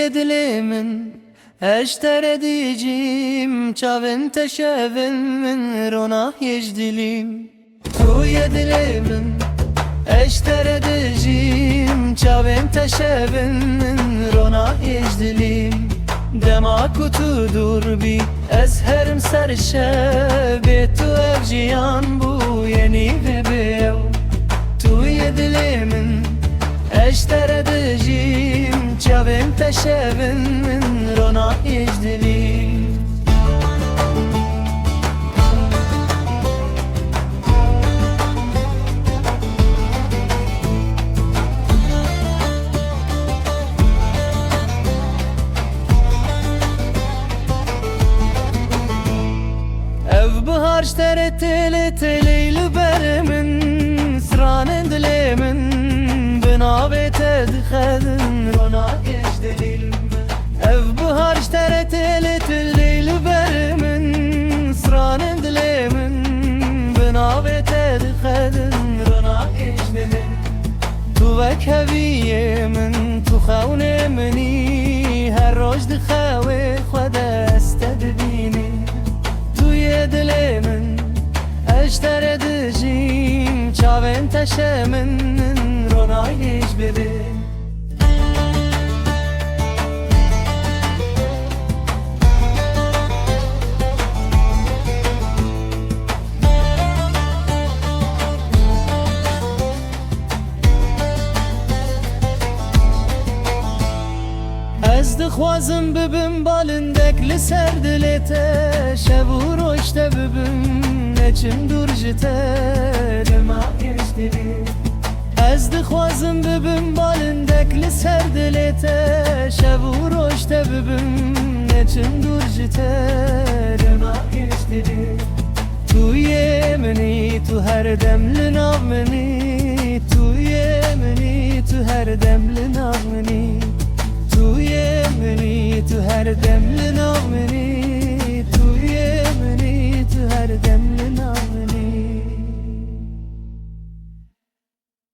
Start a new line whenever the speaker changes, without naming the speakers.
دلي من اشتر ديجيم çavên teşevin min rona yecdilim توی دلي من اشتر ديجيم çavên teşevin min rona yecdilim dema ku tu dur bi ez herim ser şevê tu ev jiyan bû yenî vebêw توی دلي من اشتر ديجيم çavên teşevin min rona yecdilim ev bihar ştere tele teleyli berimin sranên dilê min bi navê te dixedin rona yecdilim ev bihar ştere tele teleyli berimin sranên dilê min bi navê te dixedin rona yecdilim tu vek heviyê min tu xewnê minî her roj dixewê xwe deste dibînî دلي من اشتر دجيم çavên teşemin rona yecdilim ez dixwazim bibim balindek li ser dilê te şev û roj te bibim neçim dûr ji te dema yecdilim ez dixwazim bibim balindek li ser dilê te şev û roj te bibim neçim dûr ji te dema yecdilim tu yê minî tu her dem li nav minî tu yê minî tu her dem li nav minî